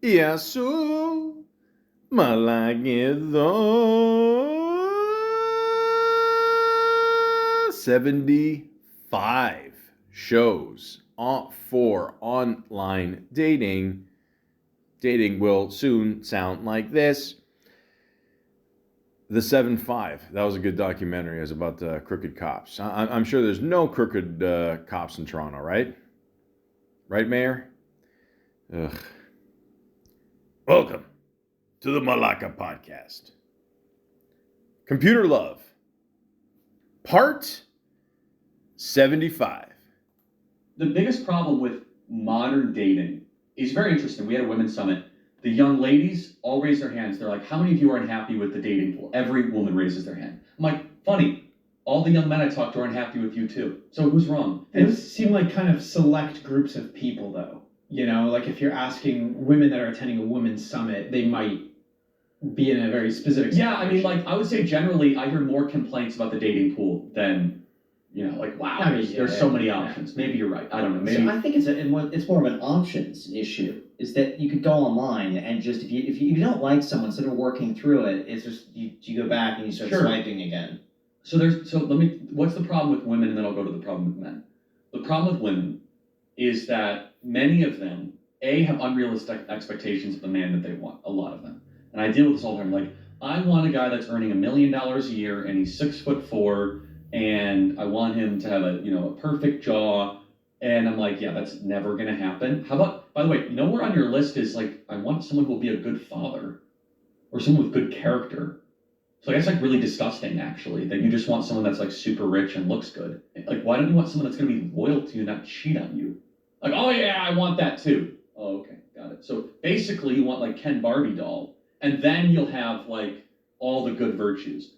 Yasu Malagido 75 shows for online dating. Dating will soon sound like this. The 7-5. That was a good documentary. It was about crooked cops. I'm sure there's no crooked cops in Toronto, right? Right, Mayor? Ugh. Welcome to the Malaka podcast. Computer Love, part 75. The biggest problem with modern dating is very interesting. We had a women's summit. The young ladies all raise their hands. They're like, how many of you are unhappy with the dating pool? Every woman raises their hand. I'm like, funny. All the young men I talked to are unhappy with you too. So who's wrong? Those seem like kind of select groups of people, though. You know, like if you're asking women that are attending a women's summit, they might be in a very specific situation. Yeah, I mean, like, I would say generally I hear more complaints about the dating pool than, like, wow, I mean, there's so many options. Maybe you're right. I don't know. Maybe. So I think it's more of an options issue. Is that you could go online and just if you don't like someone, instead of working through it, it's just you go back and you start swiping again. What's the problem with women, and then I'll go to the problem with men. The problem with women is that many of them, have unrealistic expectations of the man that they want, a lot of them. And I deal with this all the time. Like, I want a guy that's earning $1 million a year, and he's 6'4", and I want him to have a perfect jaw. And I'm like, yeah, that's never gonna happen. How about, by the way, nowhere on your list is like, I want someone who will be a good father, or someone with good character. So that's like really disgusting, actually, that you just want someone that's like super rich and looks good. Like, why don't you want someone that's gonna be loyal to you and not cheat on you? Like, oh yeah, I want that too. Oh, okay, got it. So basically you want like Ken Barbie doll, and then you'll have like all the good virtues.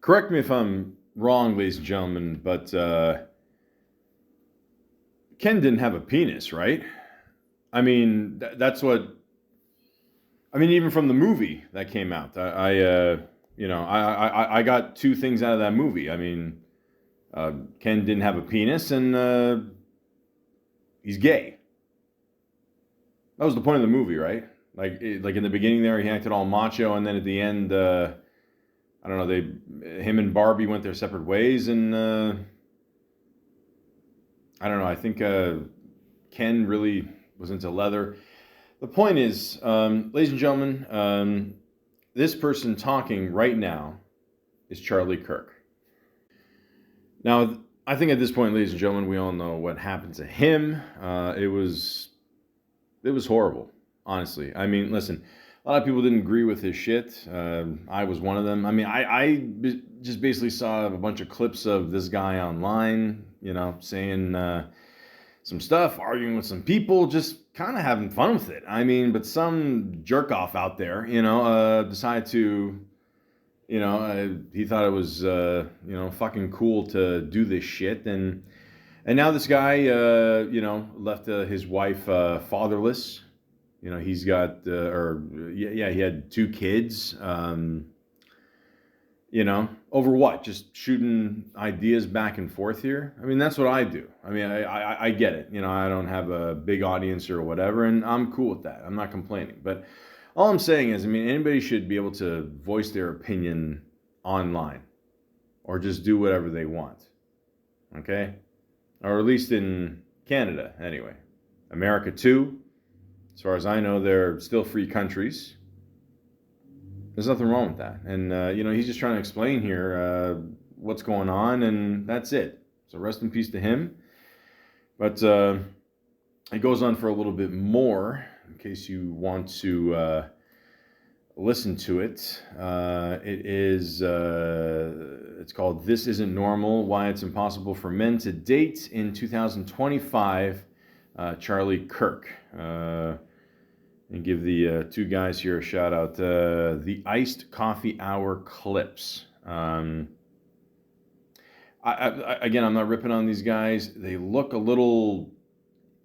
Correct me if I'm wrong, ladies and gentlemen, but Ken didn't have a penis, right? I mean, that's what... I mean, even from the movie that came out, I got two things out of that movie. I mean, Ken didn't have a penis, and he's gay. That was the point of the movie, right? Like in the beginning there, he acted all macho, and then at the end, I don't know, him and Barbie went their separate ways, and I don't know. I think Ken really was into leather. The point is, ladies and gentlemen, this person talking right now is Charlie Kirk. Now, I think at this point, ladies and gentlemen, we all know what happened to him. It was horrible, honestly. I mean, listen, a lot of people didn't agree with his shit. I was one of them. I mean, I just basically saw a bunch of clips of this guy online, saying some stuff, arguing with some people, just kind of having fun with it. I mean, but some jerk off out there, decided to, he thought it was, fucking cool to do this shit. And now this guy, left his wife fatherless. He's got, he had 2 kids. Over what? Just shooting ideas back and forth here? I mean, that's what I do. I mean, I get it. I don't have a big audience or whatever, and I'm cool with that. I'm not complaining. But all I'm saying is, I mean, anybody should be able to voice their opinion online or just do whatever they want. Okay? Or at least in Canada, anyway. America, too. As far as I know, they're still free countries. There's nothing wrong with that. And, he's just trying to explain here what's going on, and that's it. So rest in peace to him. But it goes on for a little bit more, in case you want to listen to it. It's called This Isn't Normal, Why It's Impossible for Men to Date in 2025, Charlie Kirk. And give the 2 guys here a shout out. The Iced Coffee Hour Clips. Again, I'm not ripping on these guys. They look a little,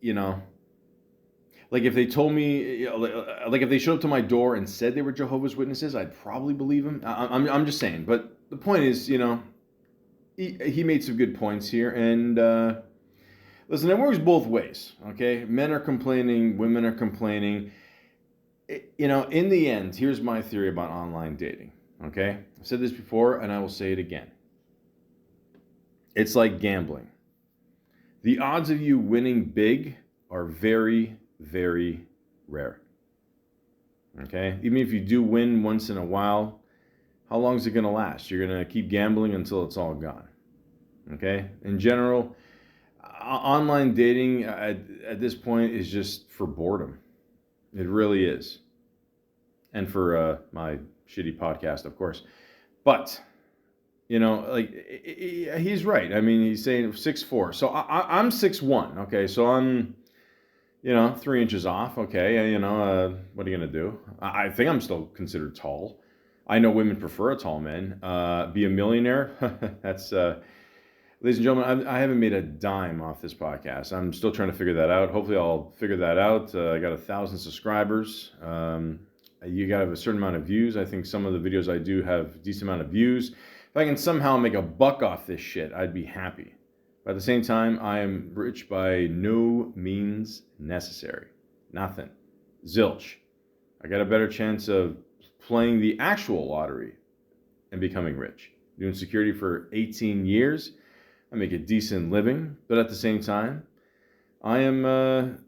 like if they told me, like if they showed up to my door and said they were Jehovah's Witnesses, I'd probably believe them. I'm just saying. But the point is, he made some good points here. And listen, it works both ways, okay? Men are complaining, women are complaining. in the end, here's my theory about online dating. Okay, I've said this before, and I will say it again. It's like gambling. The odds of you winning big are very, very rare. Okay, even if you do win once in a while, how long is it going to last? You're going to keep gambling until it's all gone. Okay, in general, online dating at this point is just for boredom. It really is. And for my shitty podcast, of course. But, like, he's right. I mean, he's saying 6'4". So I'm 6'1". Okay, so I'm, 3 inches off. Okay, what are you going to do? I think I'm still considered tall. I know women prefer a tall man. Be a millionaire? That's... Ladies and gentlemen, I haven't made a dime off this podcast. I'm still trying to figure that out. Hopefully I'll figure that out. I got 1,000 subscribers. You got to have a certain amount of views. I think some of the videos I do have a decent amount of views. If I can somehow make a buck off this shit, I'd be happy. But at the same time, I am rich by no means necessary. Nothing. Zilch. I got a better chance of playing the actual lottery and becoming rich. Doing security for 18 years. I make a decent living, but at the same time, I am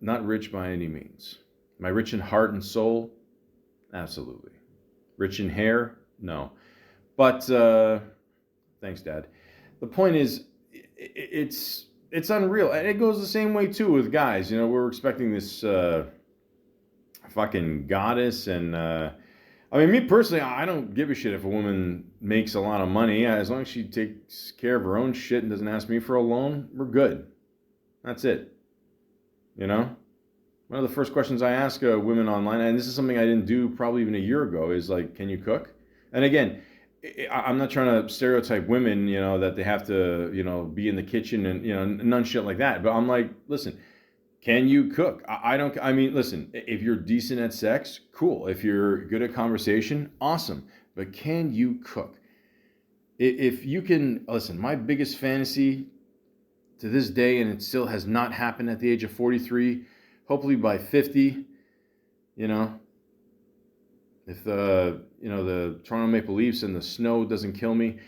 not rich by any means. Am I rich in heart and soul? Absolutely. Rich in hair? No. But, thanks, Dad. The point is, it's unreal. And it goes the same way, too, with guys. We're expecting this fucking goddess and... me personally, I don't give a shit if a woman makes a lot of money. As long as she takes care of her own shit and doesn't ask me for a loan, we're good. That's it. One of the first questions I ask women online, and this is something I didn't do probably even a year ago, is like, can you cook? And again, I'm not trying to stereotype women, that they have to, be in the kitchen and, none shit like that. But I'm like, listen, can you cook? Listen, if you're decent at sex, cool. If you're good at conversation, awesome. But can you cook? If you can, listen, my biggest fantasy to this day, and it still has not happened at the age of 43, hopefully by 50, if the Toronto Maple Leafs and the snow doesn't kill me,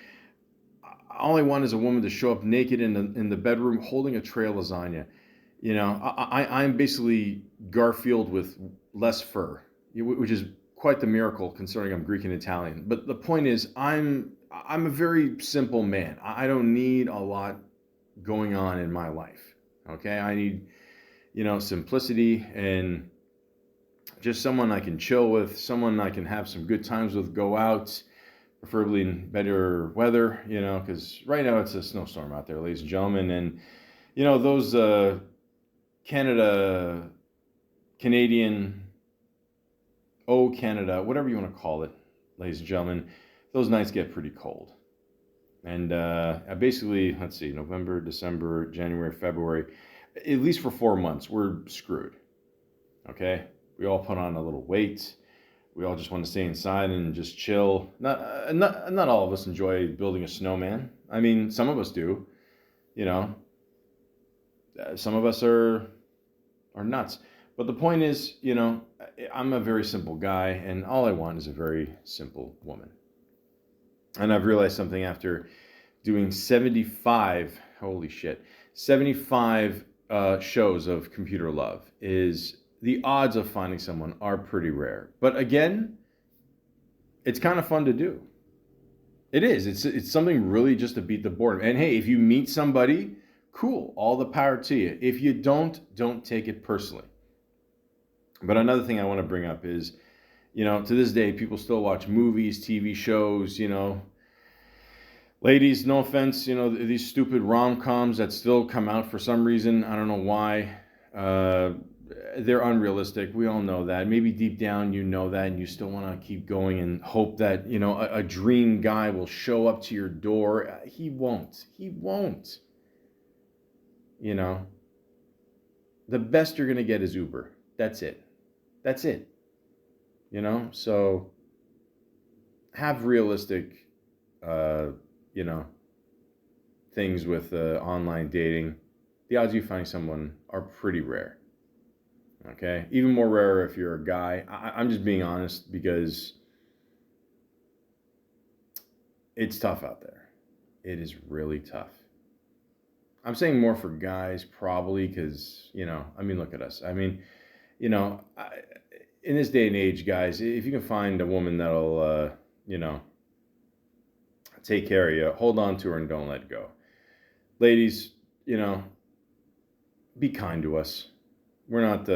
all I want is a woman to show up naked in the bedroom holding a tray of lasagna. I'm basically Garfield with less fur, which is quite the miracle considering I'm Greek and Italian. But the point is, I'm a very simple man. I don't need a lot going on in my life. Okay, I need, simplicity and just someone I can chill with, someone I can have some good times with, go out, preferably in better weather, because right now it's a snowstorm out there, ladies and gentlemen, and those Canadian, Canada, whatever you want to call it, ladies and gentlemen, those nights get pretty cold. And basically, let's see, November, December, January, February, at least for 4 months, we're screwed. Okay? We all put on a little weight. We all just want to stay inside and just chill. Not all of us enjoy building a snowman. Some of us do. Some of us are nuts. But the point is, I'm a very simple guy, and all I want is a very simple woman. And I've realized something after doing 75 shows of computer love is the odds of finding someone are pretty rare. But again, it's kind of fun to do. It is. It's something really just to beat the boredom. And hey, if you meet somebody, cool, all the power to you. If you don't take it personally. But another thing I want to bring up is, to this day, people still watch movies, TV shows, Ladies, no offense, these stupid rom-coms that still come out for some reason. I don't know why. They're unrealistic. We all know that. Maybe deep down you know that and you still want to keep going and hope that, a dream guy will show up to your door. He won't. The best you're going to get is Uber. That's it. So have realistic, things with online dating. The odds of you finding someone are pretty rare. Okay, even more rare if you're a guy. I'm just being honest because it's tough out there. It is really tough. I'm saying more for guys probably because, I mean, look at us. I mean, in this day and age, guys, if you can find a woman that'll, take care of you, hold on to her and don't let go. Ladies, be kind to us. We're not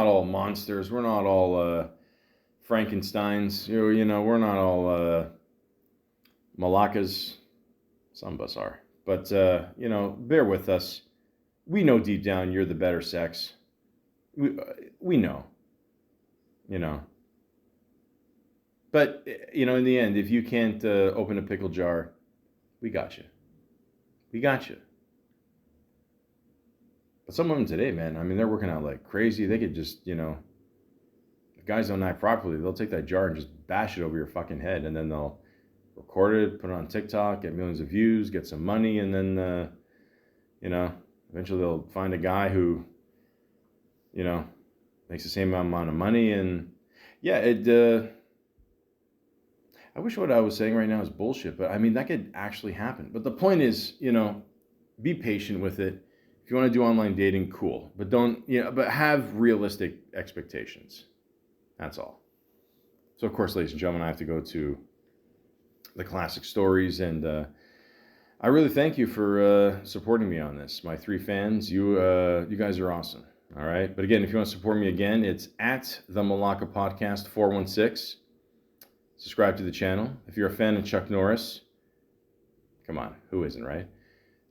all monsters. We're not all Frankensteins. We're not all Malakas. Some of us are. But, bear with us. We know deep down you're the better sex. We know. But, in the end, if you can't open a pickle jar, we got you. We got you. But some women today, man, I mean, they're working out like crazy. They could just, if guys don't act properly, they'll take that jar and just bash it over your fucking head. And then they'll record it, put it on TikTok, get millions of views, get some money. And then, eventually they'll find a guy who, makes the same amount of money. And yeah, I wish what I was saying right now is bullshit, but I mean, that could actually happen. But the point is, be patient with it. If you want to do online dating, cool. But but have realistic expectations. That's all. So, of course, ladies and gentlemen, I have to go to the classic stories. And I really thank you for supporting me on this. My 3 fans, you guys are awesome. All right. But again, if you want to support me again, it's at the Malaka Podcast 416. Subscribe to the channel. If you're a fan of Chuck Norris, come on, who isn't, right?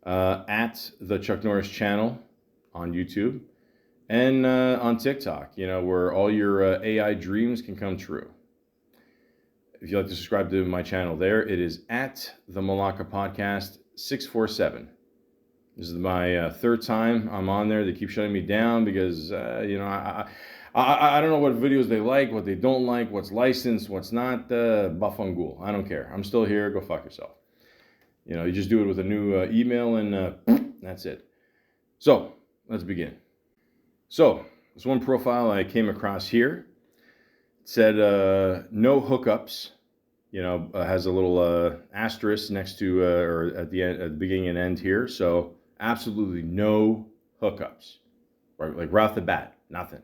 At the Chuck Norris channel on YouTube and on TikTok, where all your AI dreams can come true. If you'd like to subscribe to my channel there, it is at the Malaka Podcast 647. This is my 3rd time I'm on there. They keep shutting me down because, I don't know what videos they like, what they don't like, what's licensed, what's not. Bafangul. I don't care. I'm still here. Go fuck yourself. You just do it with a new email and that's it. So let's begin. So this one profile I came across here. It said no hookups. Has a little asterisk next to or at the beginning and end here. So absolutely no hookups. Right, like right off the bat, nothing.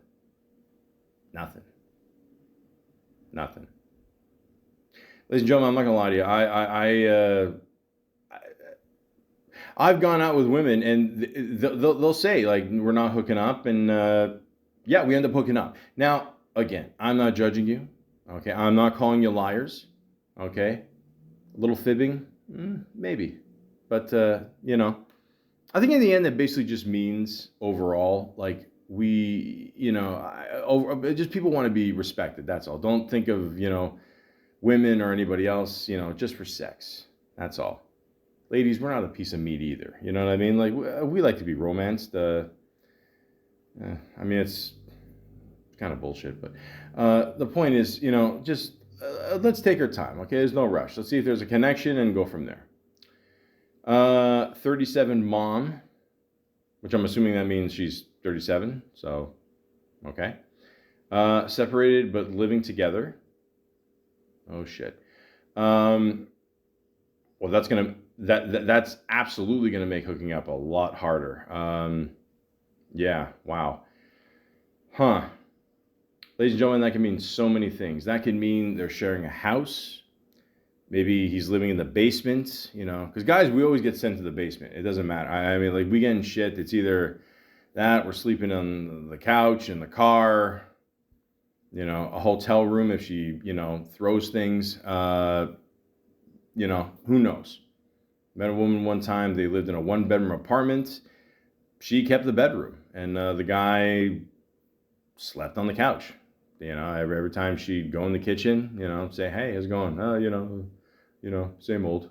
Ladies and gentlemen, I'm not gonna lie to you. I've gone out with women and they'll say like we're not hooking up, and yeah, we end up hooking up. Now, again, I'm not judging you. Okay, I'm not calling you liars. Okay, a little fibbing, maybe, but I think in the end that basically just means overall like we, just people want to be respected. That's all. Don't think of women or anybody else, just for sex. That's all. Ladies, we're not a piece of meat either. You know what I mean? Like, we like to be romanced. I mean, it's kind of bullshit, but the point is, just let's take our time, okay? There's no rush. Let's see if there's a connection and go from there. 37 mom, which I'm assuming that means she's 37, so, okay. Separated but living together. Oh, shit. Well, that's absolutely gonna make hooking up a lot harder. Yeah, wow. Huh. Ladies and gentlemen, that can mean so many things. That can mean they're sharing a house. Maybe he's living in the basement, because guys, we always get sent to the basement. It doesn't matter. I mean, like, we get in shit. It's either that, we're sleeping on the couch, in the car, a hotel room if she, throws things. Who knows? Met a woman one time, they lived in a 1-bedroom apartment. She kept the bedroom, and the guy slept on the couch. Every time she'd go in the kitchen, say, hey, how's it going? Same old.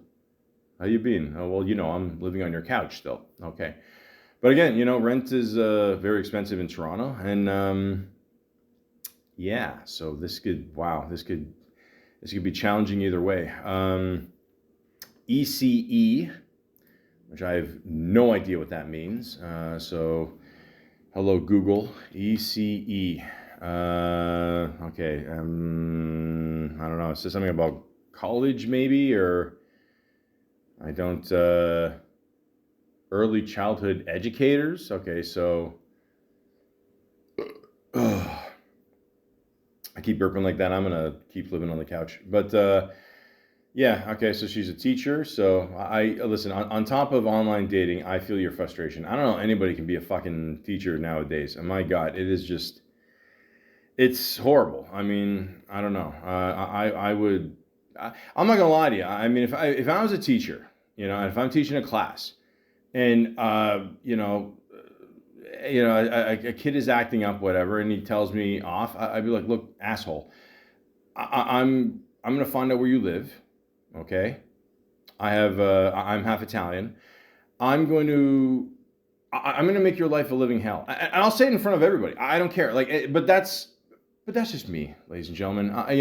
How you been? Oh, well, I'm living on your couch still. Okay. But again, rent is very expensive in Toronto. And yeah, so this could be challenging either way. ECE, which I have no idea what that means. So Hello, Google. ECE. Okay. I don't know. It says something about college, maybe, or I don't. Early childhood educators. Okay, so. I keep burping like that. I'm gonna keep living on the couch. But yeah, okay. So she's a teacher. So I listen. On top of online dating, I feel your frustration. I don't know anybody can be a fucking teacher nowadays. And my God, it is just. It's horrible. I mean, I don't know. I would. I'm not gonna lie to you. I mean, if I was a teacher, if I'm teaching a class, and a kid is acting up, whatever, and he tells me off, I'd be like, look, asshole, I'm gonna find out where you live, okay? I'm half Italian. I'm gonna make your life a living hell, and I'll say it in front of everybody. I don't care, but that's just me, ladies and gentlemen. I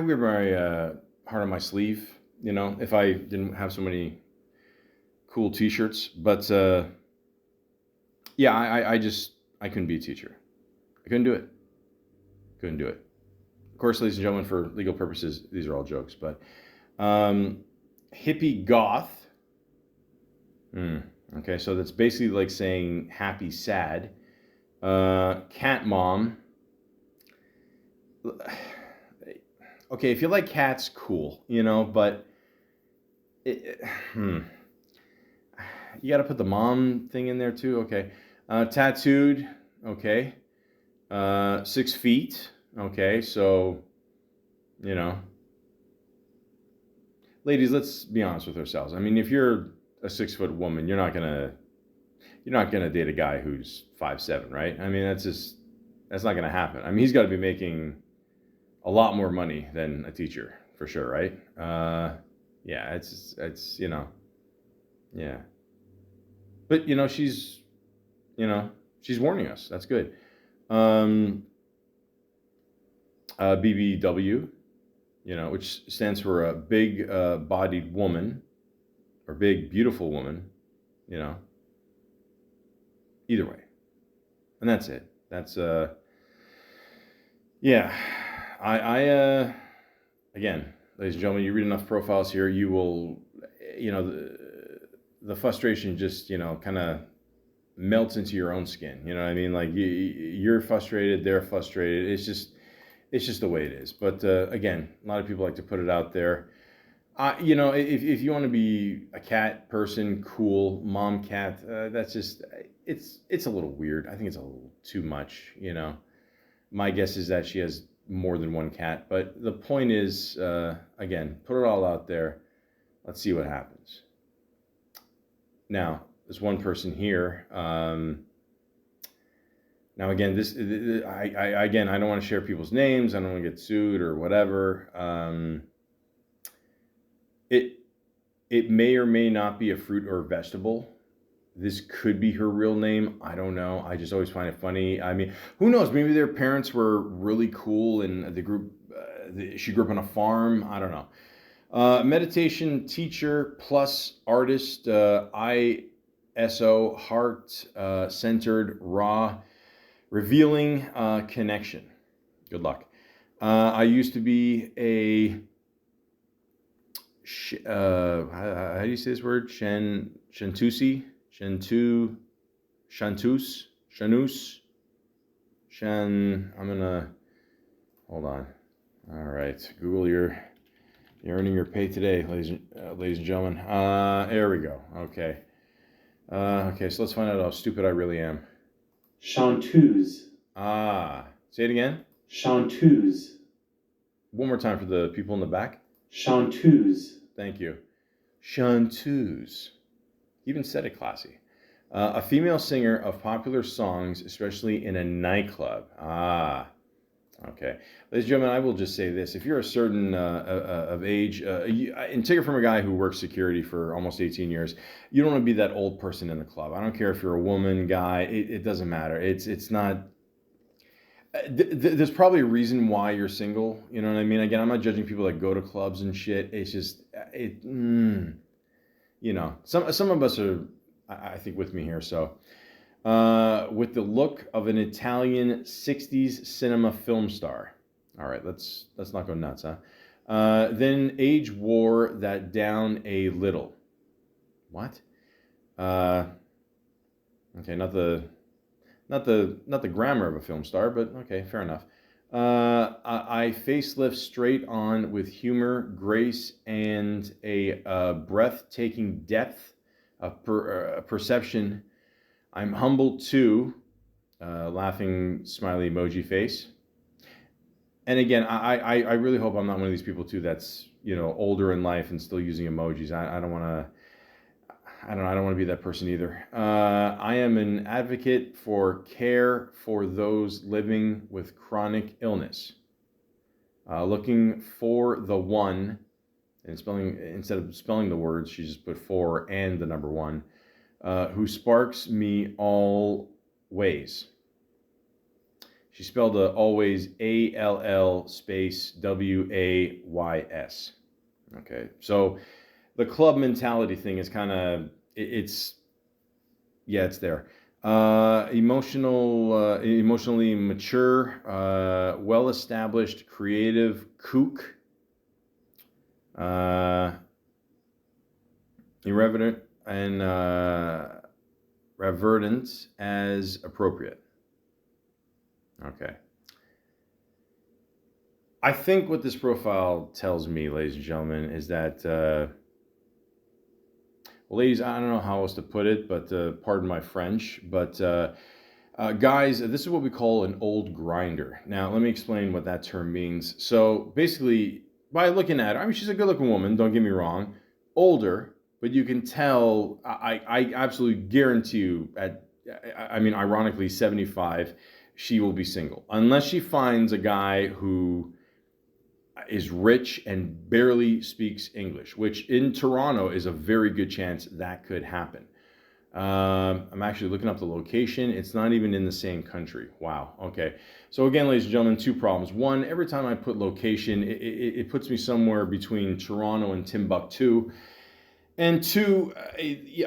wear my heart on my sleeve, if I didn't have so many cool T-shirts, but. Yeah, I couldn't be a teacher. I couldn't do it. Couldn't do it. Of course, ladies and gentlemen, for legal purposes, these are all jokes. But hippie goth. Okay, so that's basically like saying happy sad. Cat mom. Okay, if you like cats, cool, but you got to put the mom thing in there too. Okay. Tattooed, okay. 6 feet, okay. So, ladies, let's be honest with ourselves. I mean, if you're a 6-foot woman, you're not gonna date a guy who's 5'7", right? I mean, that's not gonna happen. I mean, he's got to be making a lot more money than a teacher for sure, right? Yeah, it's yeah. But she's warning us. That's good. BBW, which stands for a big bodied woman or big beautiful woman, Either way. And that's it. That's yeah. I again, ladies and gentlemen, you read enough profiles here, you will the frustration just, kind of melts into your own skin. You know what I mean? Like you're frustrated, they're frustrated. It's just the way it is. But again, a lot of people like to put it out there. If you want to be a cat person, cool, mom cat, that's just, it's a little weird. I think it's a little too much, My guess is that she has more than one cat. But the point is, again, put it all out there. Let's see what happens. Now, there's one person here. Now, again, I don't want to share people's names. I don't want to get sued or whatever. It may or may not be a fruit or vegetable. This could be her real name. I don't know. I just always find it funny. I mean, who knows? Maybe their parents were really cool and the group, she grew up on a farm. I don't know. Meditation teacher plus artist, ISO, heart centered, raw, revealing connection. Good luck. I used to be a how do you say this word? Shantus. I'm gonna hold on. All right, Google, you're earning your pay today, ladies and gentlemen. There we go. Okay. Okay, so let's find out how stupid I really am. Chanteuse. Say it again. Chanteuse. One more time for the people in the back. Chanteuse. Thank you. Chanteuse. Even said it classy. A female singer of popular songs, especially in a nightclub. Okay. Ladies and gentlemen, I will just say this. If you're a certain of age, and take it from a guy who works security for almost 18 years, you don't want to be that old person in the club. I don't care if you're a woman, guy, it doesn't matter. It's not... There's probably a reason why you're single. You know what I mean? Again, I'm not judging people that go to clubs and shit. It's just, some of us are, I think, with me here. So, with the look of an Italian 60s cinema film star. All right, let's not go nuts, huh? Then age wore that down a little. What? Okay, not the grammar of a film star, but okay, fair enough. I facelift straight on with humor, grace, and a breathtaking depth of perception. I'm humbled too, laughing smiley emoji face. And again, I really hope I'm not one of these people too that's, older in life and still using emojis. I don't want to. I don't want to be that person either. I am an advocate for care for those living with chronic illness. Looking for the one, and instead of spelling the words, she just put for and the number one, who sparks me all ways. She spelled always ALL space WAYS. Okay, so the club mentality thing is kind of it's there. Emotionally mature, well established, creative kook, irreverent and reverent as appropriate. Okay. I think what this profile tells me, ladies and gentlemen, is that, well, ladies, I don't know how else to put it, but pardon my French, but guys, this is what we call an old grinder. Now, let me explain what that term means. So basically, by looking at her, I mean, she's a good-looking woman, don't get me wrong, older, but you can tell, I absolutely guarantee you, ironically, 75, she will be single. Unless she finds a guy who is rich and barely speaks English, which in Toronto is a very good chance that could happen. I'm actually looking up the location. It's not even in the same country. Wow. Okay. So again, ladies and gentlemen, two problems. One, every time I put location, it puts me somewhere between Toronto and Timbuktu. And two,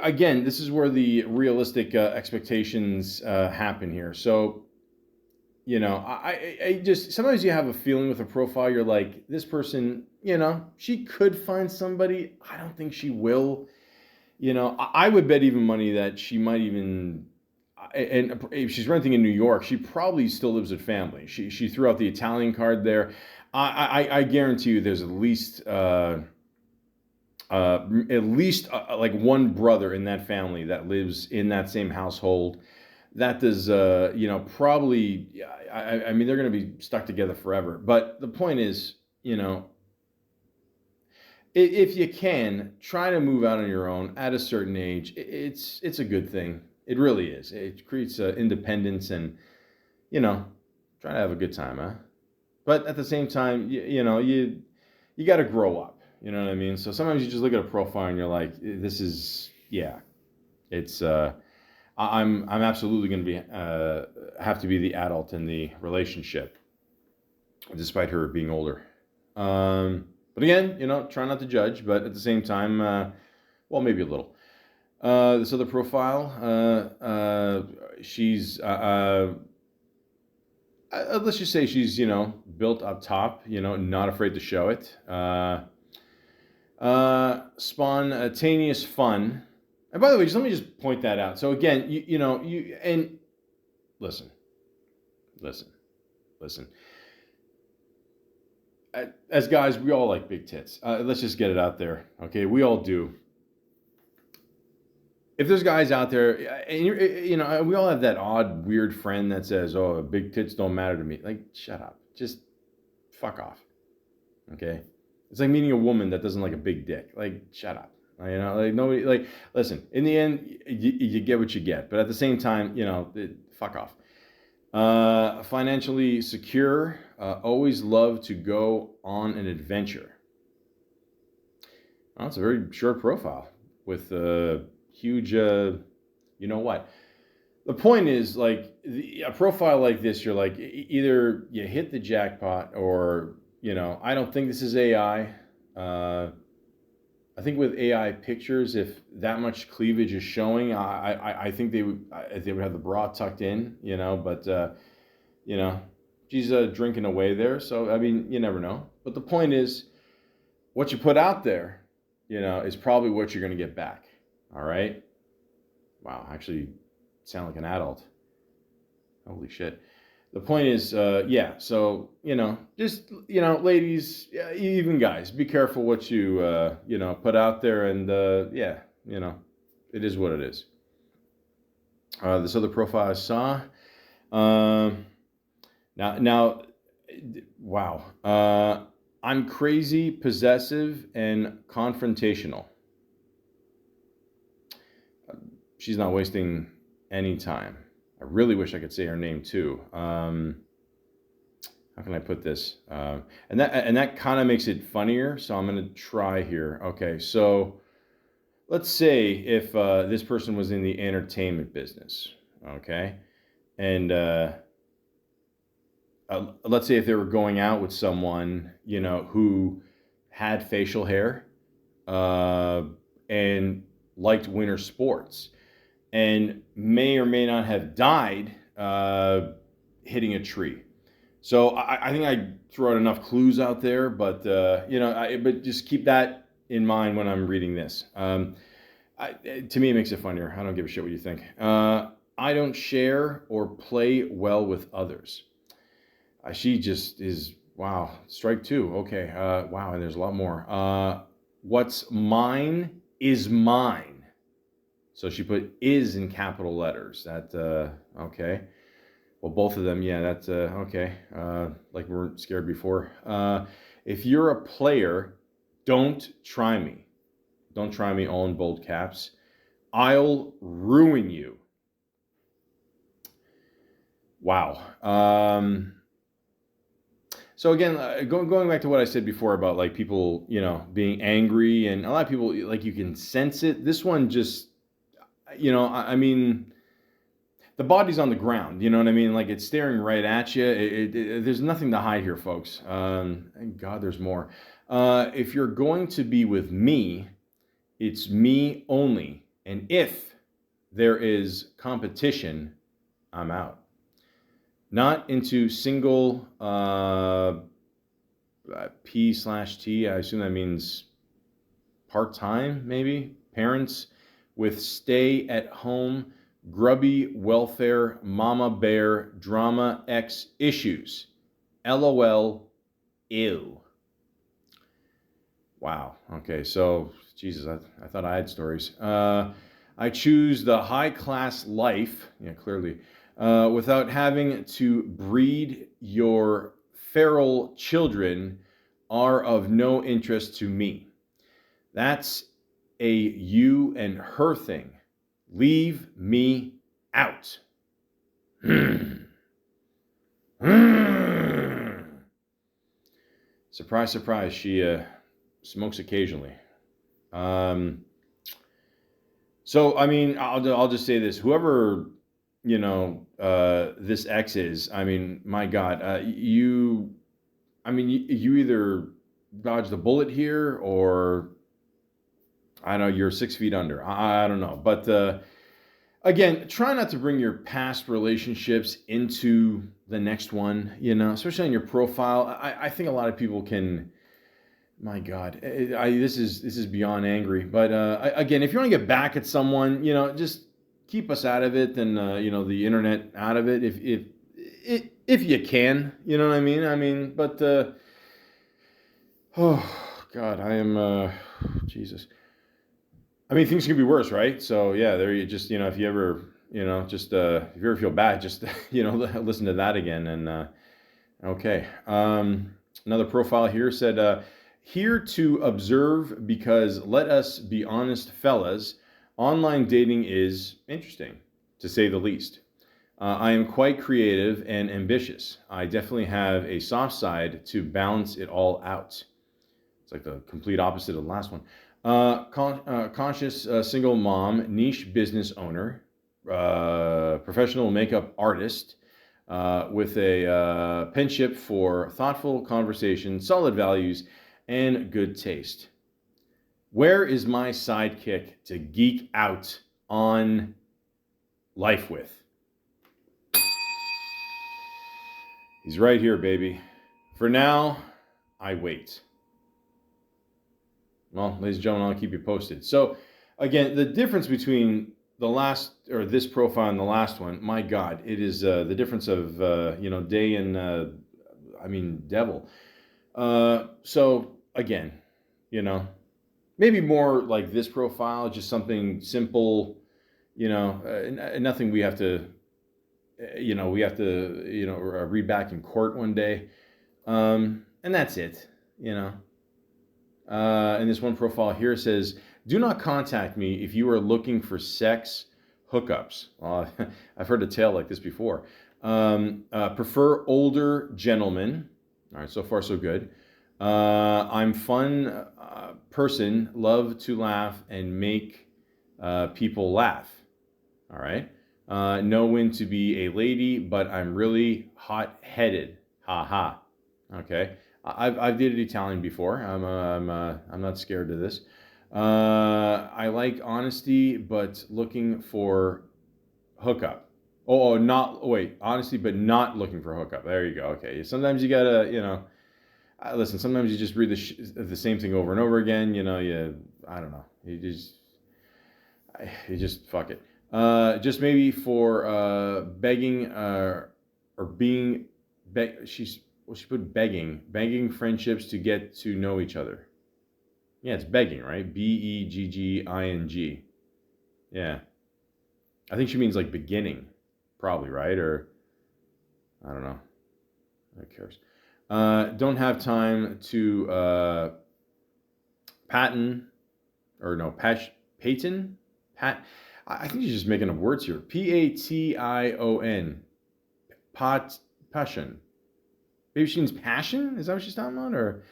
again, this is where the realistic expectations happen here. So, I just, sometimes you have a feeling with a profile, you're like, this person, she could find somebody. I don't think she will. I would bet even money that she might even, and if she's renting in New York, she probably still lives with family. She threw out the Italian card there. I guarantee you there's at least like one brother in that family that lives in that same household. That does, probably, I mean, they're going to be stuck together forever. But the point is, if you can, try to move out on your own at a certain age. It's a good thing. It really is. It creates independence and, try to have a good time, huh? But at the same time, you got to grow up. You know what I mean? So sometimes you just look at a profile and you're like, this is, it's, I'm absolutely going to be have to be the adult in the relationship, despite her being older. But again, try not to judge, but at the same time, well, maybe a little. This other profile, she's let's just say she's built up top, not afraid to show it. Spontaneous fun. And by the way, let me just point that out. So again, and listen. As guys, we all like big tits. Let's just get it out there, okay? We all do. If there's guys out there, and we all have that odd, weird friend that says, "Oh, big tits don't matter to me." Like, shut up. Just fuck off, okay? It's like meeting a woman that doesn't like a big dick. Like, shut up. Like nobody, like, listen, in the end, you get what you get. But at the same time, fuck off. Financially secure, always love to go on an adventure. Well, it's a very short profile with a huge, you know what? The point is, like, a profile like this, you're like, either you hit the jackpot or, I don't think this is AI. I think with AI pictures, if that much cleavage is showing, I think they would have the bra tucked in, but she's drinking away there. So I mean, you never know. But the point is, what you put out there, is probably what you're going to get back. All right. Wow, actually, sound like an adult. Holy shit. The point is, yeah. So just ladies, even guys, be careful what you put out there, and yeah, it is what it is. This other profile I saw. Now, wow. I'm crazy, possessive, and confrontational. She's not wasting any time. I really wish I could say her name too. How can I put this? And that kind of makes it funnier. So I'm going to try here. Okay, so let's say if this person was in the entertainment business, okay, and let's say if they were going out with someone, who had facial hair and liked winter sports, and may or may not have died hitting a tree. So I think I throw out enough clues out there, but but just keep that in mind when I'm reading this. To me, it makes it funnier. I don't give a shit what you think. I don't share or play well with others. She just is, wow, strike two. Okay, wow, and there's a lot more. What's mine is mine. So she put is in capital letters. That, okay. Well, both of them, yeah, that's, okay. Like we weren't scared before. If you're a player, don't try me. Don't try me, all in bold caps. I'll ruin you. Wow. So again, going back to what I said before about like people, being angry, and a lot of people, like, you can sense it. This one just, I mean, the body's on the ground, you know what I mean? Like, it's staring right at you. There's nothing to hide here, folks. Thank God there's more. If you're going to be with me, it's me only. And if there is competition, I'm out. Not into single P/T. I assume that means part-time, maybe. Parents with stay-at-home, grubby welfare, mama bear, drama X issues. LOL, ew. Wow. Okay, so, Jesus, I thought I had stories. I choose the high-class life, yeah, clearly, without having to breed. Your feral children are of no interest to me. That's a you and her thing. Leave me out. Surprise, surprise, she smokes occasionally. So, I mean, I'll just say this. Whoever, this ex is, I mean, my God, you either dodged a bullet here, or, I don't know, you're 6 feet under. I don't know. But again, try not to bring your past relationships into the next one, especially on your profile. I think a lot of people can, my God, this is beyond angry. But again, if you want to get back at someone, just keep us out of it, and the internet out of it, if you can, you know what I mean. But oh God, I am Jesus. I mean, things can be worse, right? So yeah, there you just, if you ever, just if you ever feel bad, just listen to that again. And okay, another profile here said, here to observe, because let us be honest, fellas, online dating is interesting, to say the least. I am quite creative and ambitious. I definitely have a soft side to balance it all out. It's like the complete opposite of the last one. Conscious single mom, niche business owner, professional makeup artist, with a penchant for thoughtful conversation, solid values, and good taste. Where is my sidekick to geek out on life with? He's right here, baby. For now, I wait. Well, ladies and gentlemen, I'll keep you posted. So, again, the difference between the last, or this profile and the last one, my God, it is the difference of, day and, devil. So, again, maybe more like this profile, just something simple, nothing we have to, read back in court one day. And that's it, And this one profile here says, do not contact me if you are looking for sex hookups. I've heard a tale like this before. Prefer older gentlemen. All right, so far so good. I'm fun person, love to laugh and make people laugh. All right. Know when to be a lady, but I'm really hot-headed. Ha ha. Okay. I've dated Italian before. I'm not scared of this. I like honesty, but looking for hookup. Honesty, but not looking for hookup. There you go. Okay. Sometimes you gotta, listen. Sometimes you just read the same thing over and over again. I don't know. You just fuck it. Just maybe for begging or being she put begging friendships to get to know each other. Yeah, it's begging, right? Begging. Yeah. I think she means like beginning, probably, right? Or I don't know. Who cares? Don't have time to Payton. I think she's just making up words here. Pation. Passion. Maybe she means passion? Is that what she's talking about? Or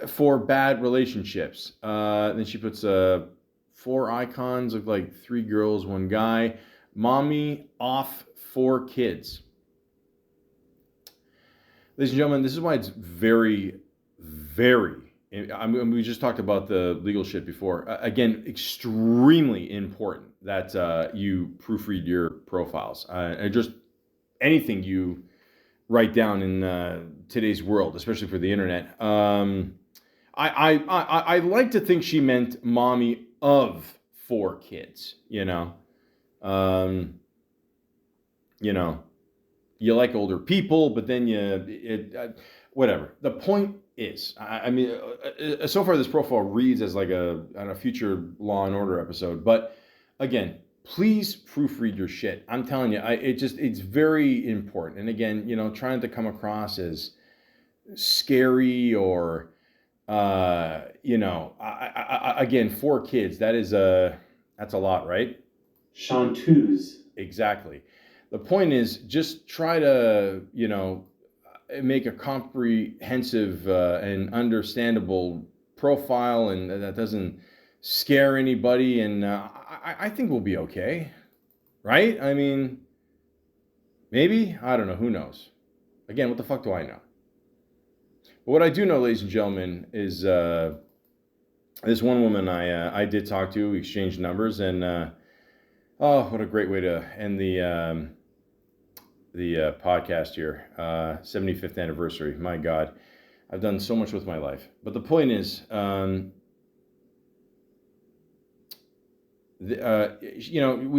for bad relationships. Then she puts 4 icons of like 3 girls, 1 guy. Mommy off 4 kids. Ladies and gentlemen, this is why it's very, very, we just talked about the legal shit before. Again, extremely important that you proofread your profiles. Just anything you write down in today's world, especially for the internet. I like to think she meant mommy of 4 kids, you like older people, but then whatever. The point is, so far this profile reads as like a future Law and Order episode, but again, please proofread your shit. I'm telling you, it's very important. And again, trying to come across as scary or, again, 4 kids, that's a lot, right? Chanteuse. Exactly. The point is, just try to, make a comprehensive and understandable profile, and that doesn't scare anybody. And I think we'll be okay, right? Maybe, I don't know. Who knows? Again, what the fuck do I know? But what I do know, ladies and gentlemen, is this one woman I did talk to. We exchanged numbers, and oh, what a great way to end the podcast here. 75th anniversary. My God, I've done so much with my life. But the point is, we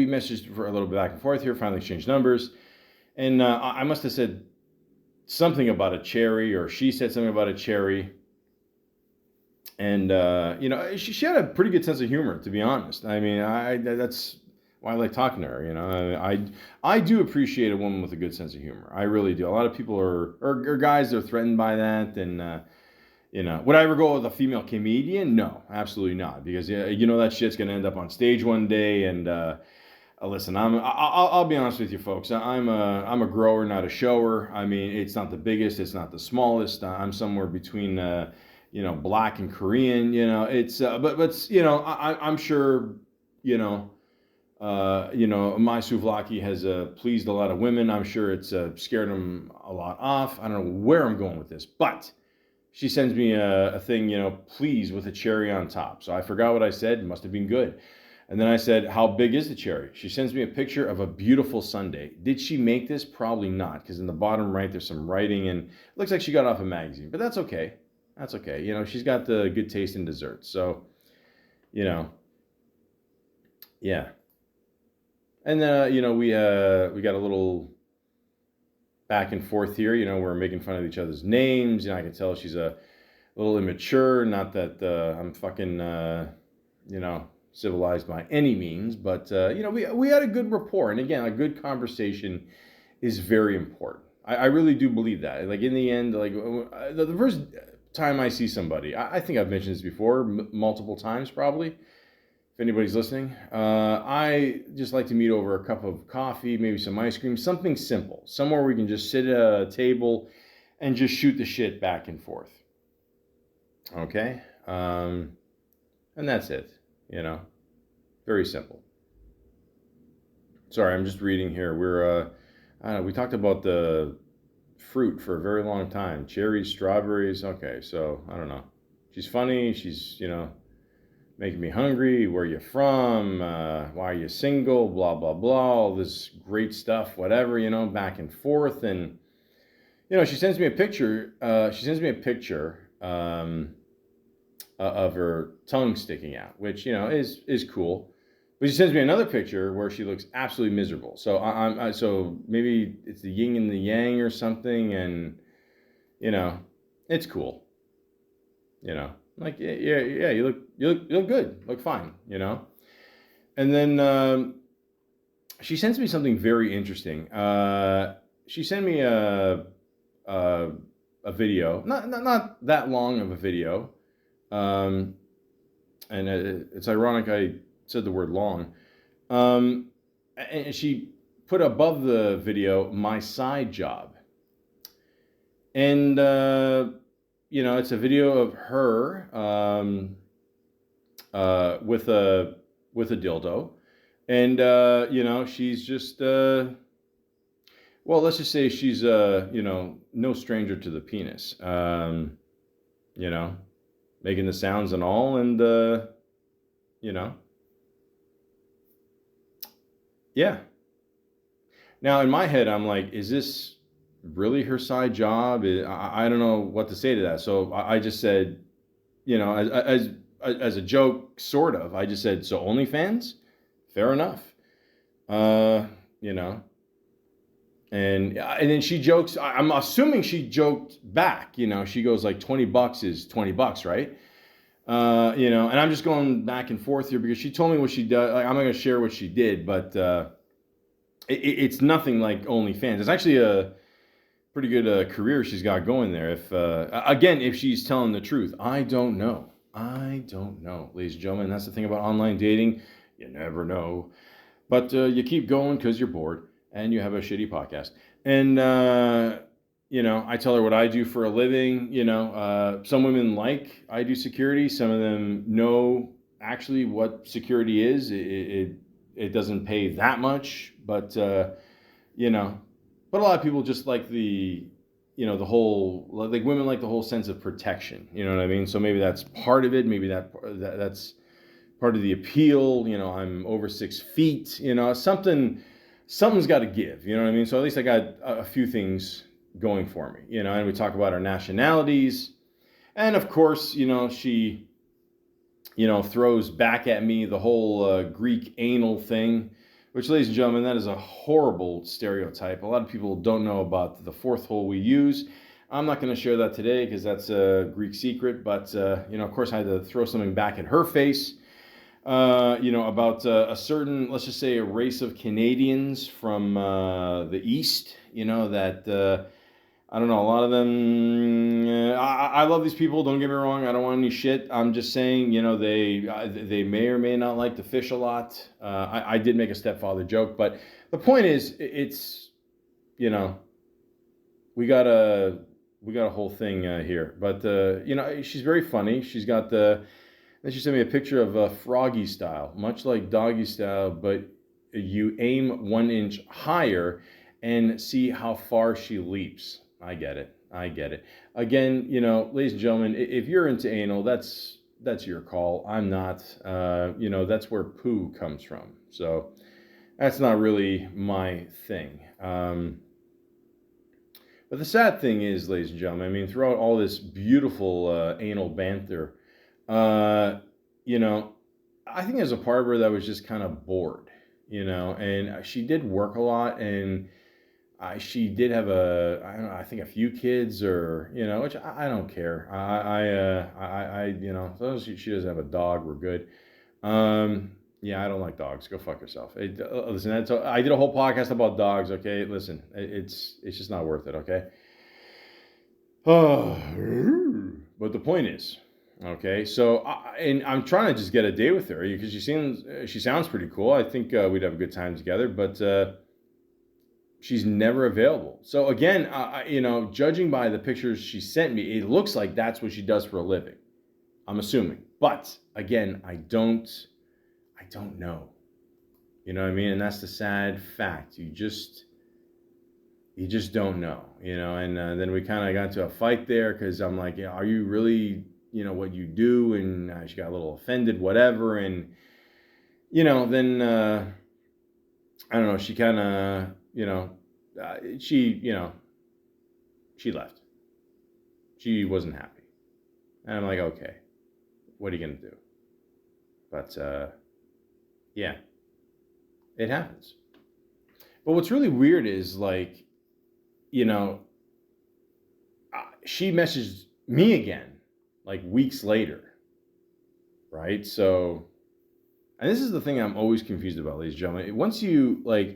messaged for a little bit back and forth here, finally exchanged numbers. And I must have said something about a cherry, or she said something about a cherry. And, she had a pretty good sense of humor, to be honest. That's why I like talking to her, I do appreciate a woman with a good sense of humor. I really do. A lot of people are guys, they're threatened by that. And, would I ever go with a female comedian? No, absolutely not. Because, that shit's going to end up on stage one day. And, listen, I'll be honest with you folks. I'm a grower, not a shower. It's not the biggest, it's not the smallest. I'm somewhere between, black and Korean, I'm sure, my souvlaki has pleased a lot of women. I'm sure it's scared them a lot off. I don't know where I'm going with this, but she sends me a thing, please, with a cherry on top. So I forgot what I said. It must have been good. And then I said, how big is the cherry? She sends me a picture of a beautiful sundae. Did she make this? Probably not, because in the bottom right, there's some writing, and it looks like she got off a magazine. But that's okay. That's okay. She's got the good taste in desserts. So, yeah. And then, we got a little back and forth here. We're making fun of each other's names. I can tell she's a little immature. Not that I'm fucking, civilized by any means, but we had a good rapport. And again, a good conversation is very important. I really do believe that. Like in the end, like the first time I see somebody, I think I've mentioned this before multiple times probably, if anybody's listening, I just like to meet over a cup of coffee, maybe some ice cream, something simple, somewhere we can just sit at a table and just shoot the shit back and forth. Okay? And that's it. Very simple. Sorry, I'm just reading here. We talked about the fruit for a very long time. Cherries, strawberries. Okay, so I don't know. She's funny. She's, making me hungry. Where you from? Why are you single? Blah, blah, blah. All this great stuff, whatever, back and forth. And, she sends me a picture. Of her tongue sticking out, which is cool, but she sends me another picture where she looks absolutely miserable. So so maybe it's the yin and the yang or something, and it's cool. Like yeah, you look good, look fine, And then she sends me something very interesting. She sent me a video, not that long of a video. And it's ironic I said the word long. And she put above the video my side job. And, it's a video of her with a dildo. And, she's just, let's just say she's, no stranger to the penis. Making the sounds and all, and yeah. Now in my head, I'm like, is this really her side job? I don't know what to say to that. So I just said, as a joke, sort of. I just said, so OnlyFans, fair enough. And then she jokes, I'm assuming she joked back, she goes like $20 is $20, right? And I'm just going back and forth here because she told me what she does. Like, I'm not going to share what she did, but it's nothing like OnlyFans. It's actually a pretty good career she's got going there. If she's telling the truth, I don't know, ladies and gentlemen. That's the thing about online dating. You never know, but you keep going because you're bored. And you have a shitty podcast. And, I tell her what I do for a living. Some women like I do security. Some of them know actually what security is. It doesn't pay that much, but, but a lot of people just like the whole, like women like the whole sense of protection. You know what I mean? So maybe that's part of it. Maybe that's part of the appeal. I'm over 6 feet, something's got to give, you know what I mean? So at least I got a few things going for me, and we talk about our nationalities. And of course, she, throws back at me the whole Greek anal thing, which, ladies and gentlemen, that is a horrible stereotype. A lot of people don't know about the fourth hole we use. I'm not going to share that today because that's a Greek secret, but, of course I had to throw something back at her face. About a certain, let's just say, a race of Canadians from the East, that, I don't know, a lot of them, I love these people, don't get me wrong, I don't want any shit. I'm just saying, they may or may not like to fish a lot. I did make a stepfather joke, but the point is, it's, we got a whole thing here. But, she's very funny. She's got then she sent me a picture of froggy style, much like doggy style, but you aim 1 inch higher and see how far she leaps. I get it. I get it. Again, ladies and gentlemen, if you're into anal, that's your call. I'm not. That's where poo comes from. So that's not really my thing. But the sad thing is, ladies and gentlemen, I mean, throughout all this beautiful anal banter, you know, I think there's a part of her that was just kind of bored, and she did work a lot, and she did have I don't know, I think a few kids, or which I don't care. As long as she doesn't have a dog, we're good. Yeah, I don't like dogs. Go fuck yourself. Listen, I did a whole podcast about dogs. Okay, listen, it's just not worth it. Okay. Oh, but the point is, okay. So, and I'm trying to just get a date with her because she sounds pretty cool. I think we'd have a good time together, but she's never available. So again, judging by the pictures she sent me, it looks like that's what she does for a living. I'm assuming, but again, I don't know. You know what I mean? And that's the sad fact. You just don't know, and then we kind of got into a fight there because I'm like, are you really, what you do? And she got a little offended, whatever. And, then, I don't know, she kind of, she left. She wasn't happy. And I'm like, okay, what are you going to do? But, yeah, it happens. But what's really weird is, like, she messaged me again, like weeks later, right? So, and this is the thing I'm always confused about, ladies and gentlemen. Once you, guys,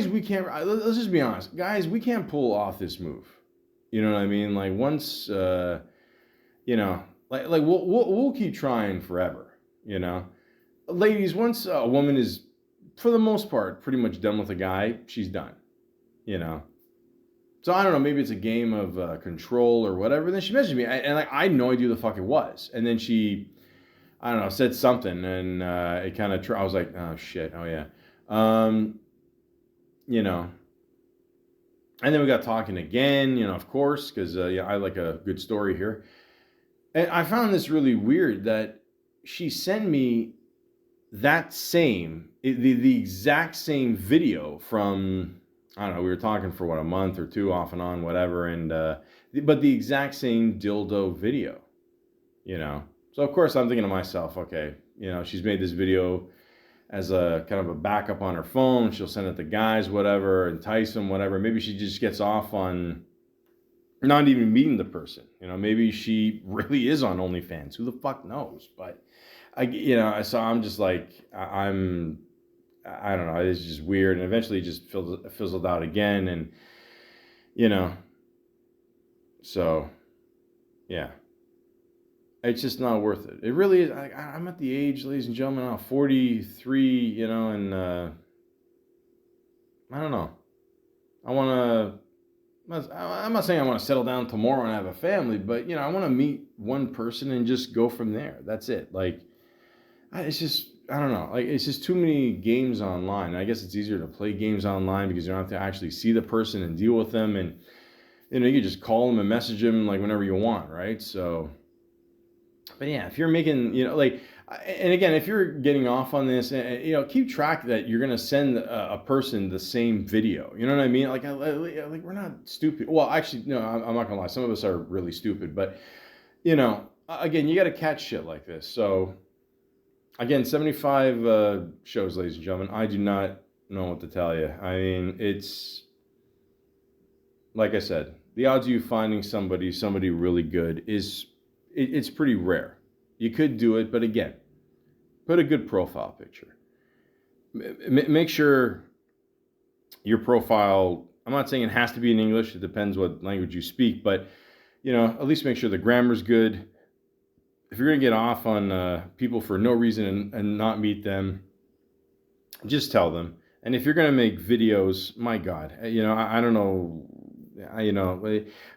we can't, let's just be honest, guys, we can't pull off this move. You know what I mean? Like, once, we'll keep trying forever, Ladies, once a woman is, for the most part, pretty much done with a guy, she's done, So I don't know, maybe it's a game of control or whatever. Then she messaged me, and I had no idea who the fuck it was. And then she, I don't know, said something, and it kind of, I was like, oh shit, oh yeah. And then we got talking again, of course, because I like a good story here. And I found this really weird that she sent me the exact same video from, I don't know, we were talking for a month or two off and on, whatever, and but the exact same dildo video, So of course I'm thinking to myself, okay, she's made this video as a kind of a backup on her phone. She'll send it to guys, whatever, entice them, whatever. Maybe she just gets off on not even meeting the person. Maybe she really is on OnlyFans. Who the fuck knows? But so I'm just like, I don't know. It's just weird. And eventually it just fizzled out again. And, so yeah, it's just not worth it. It really is. I'm at the age, ladies and gentlemen, I'm 43, and I don't know. I'm not saying I want to settle down tomorrow and have a family, but, I want to meet one person and just go from there. That's it. Like, it's just, I don't know. Like, it's just too many games online. I guess it's easier to play games online because you don't have to actually see the person and deal with them. And, you can just call them and message them, like, whenever you want, right? So, but yeah, if you're making, and again, if you're getting off on this, keep track that you're going to send a person the same video. You know what I mean? Like we're not stupid. Well, actually, no, I'm not going to lie. Some of us are really stupid, but, again, you got to catch shit like this. So, again, 75 shows, ladies and gentlemen. I do not know what to tell you. I mean, it's, like I said, the odds of you finding somebody really good it's pretty rare. You could do it, but again, put a good profile picture. Make sure your profile, I'm not saying it has to be in English. It depends what language you speak, but, at least make sure the grammar's good. If you're going to get off on people for no reason and not meet them, just tell them. And if you're going to make videos, my God, I don't know,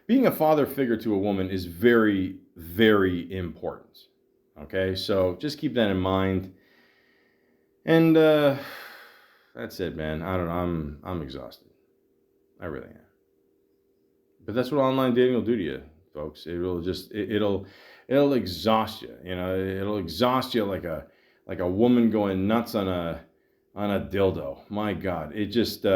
being a father figure to a woman is very, very important. Okay, so just keep that in mind. And that's it, man. I don't know. I'm exhausted. I really am. But that's what online dating will do to you, folks. It'll exhaust you. You know, it'll exhaust you like a woman going nuts on a dildo. My God, it just you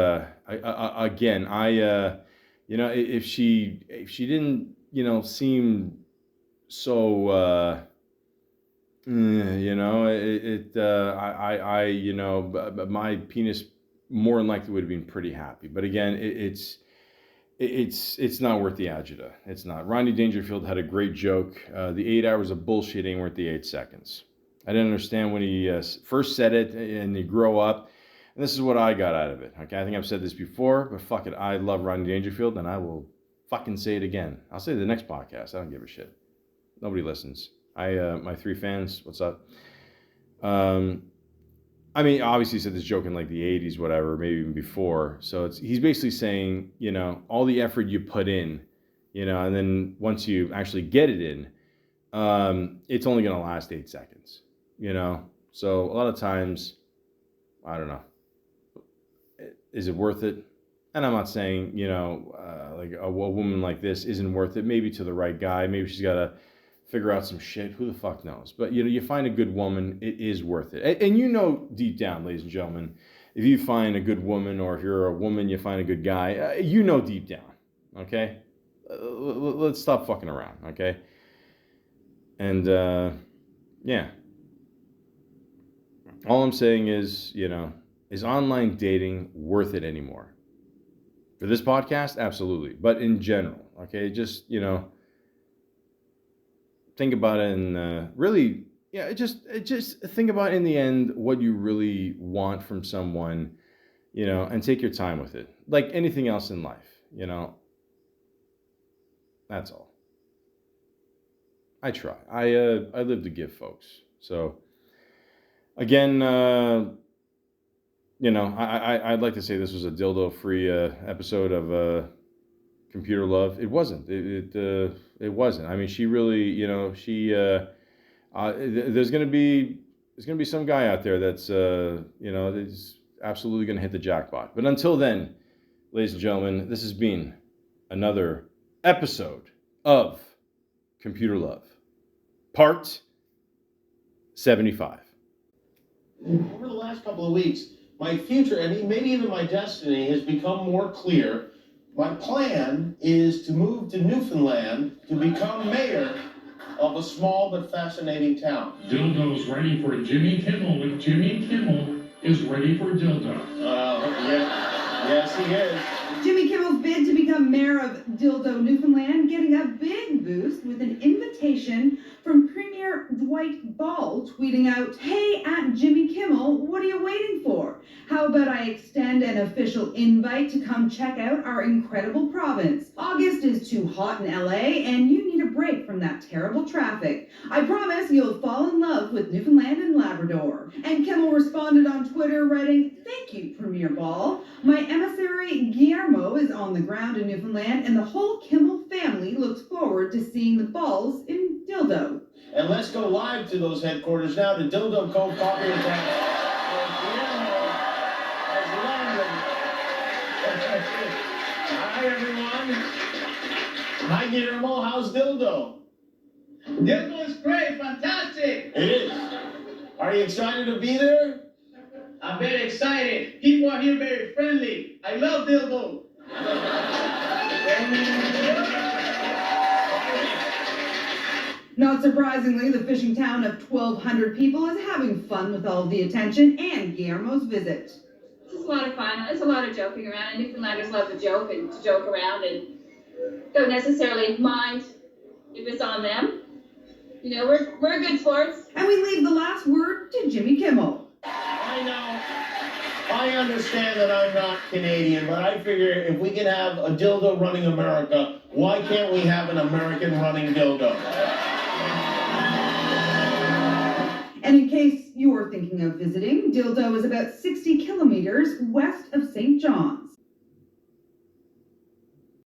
know, if she didn't, you know, seem so you know, you know, my penis more than likely would have been pretty happy. But again, it's not worth the agita. It's not. Rodney Dangerfield had a great joke. The 8 hours of bullshit ain't worth the 8 seconds. I didn't understand when he first said it, and you grow up. And this is what I got out of it. Okay, I think I've said this before, but fuck it. I love Rodney Dangerfield, and I will fucking say it again. I'll say it the next podcast. I don't give a shit. Nobody listens. My 3 fans, what's up? I mean, obviously he said this joke in like the 80s, whatever, maybe even before. So he's basically saying, you know, all the effort you put in, you know, and then once you actually get it in, it's only going to last 8 seconds, you know? So a lot of times, I don't know. Is it worth it? And I'm not saying, you know, like a woman like this isn't worth it. Maybe to the right guy. Maybe she's got to figure out some shit. Who the fuck knows? But, you know, you find a good woman, it is worth it. And you know deep down, ladies and gentlemen, if you find a good woman, or if you're a woman, you find a good guy, you know deep down, okay? Let's stop fucking around, okay? And, yeah. All I'm saying is, you know, is online dating worth it anymore? For this podcast, absolutely. But in general, okay, just, you know, think about it, and really, yeah, just think about in the end what you really want from someone, you know, and take your time with it. Like anything else in life, you know. That's all. I try. I live to give, folks. So again, you know, I'd like to say this was a dildo-free episode of Computer Love. It wasn't. It wasn't. I mean, she really, you know, she. There's gonna be some guy out there that's you know, is absolutely gonna hit the jackpot. But until then, ladies and gentlemen, this has been another episode of Computer Love, part 75. Over the last couple of weeks, my future, and maybe even my destiny, has become more clear. My plan is to move to Newfoundland to become mayor of a small but fascinating town. Dildo's ready for Jimmy Kimmel with Jimmy Kimmel is ready for Dildo. Yes, he is. Jimmy Kimmel's bid to become mayor of Dildo, Newfoundland, getting a big boost with an invitation from Premier Dwight Ball tweeting out, "Hey, at Jimmy Kimmel, what are you waiting for? How about I extend an official invite to come check out our incredible province? August is too hot in LA, and you need a break from that terrible traffic. I promise you'll fall in love with Newfoundland and Labrador." And Kimmel responded on Twitter, writing, "Thank you, Premier Ball. My emissary Guillermo is on the ground in Newfoundland, and the whole Kimmel family looks forward to seeing the balls in Dildo." And let's go live to those headquarters now to Dildo Cove Coffee and Tavern. Hi, everyone. Hi, Guillermo. How's Dildo? Dildo is great, fantastic. It is. Are you excited to be there? I'm very excited. People are here very friendly. I love Dildo. Not surprisingly, the fishing town of 1,200 people is having fun with all the attention and Guillermo's visit. It's a lot of fun. It's a lot of joking around, and Newfoundlanders love to joke around and don't necessarily mind if it's on them. You know, we're good sports. And we leave the last word to Jimmy Kimmel. I know. I understand that I'm not Canadian, but I figure if we can have a dildo running America, why can't we have an American running dildo? And in case you're thinking of visiting, Dildo is about 60 kilometers west of St. John.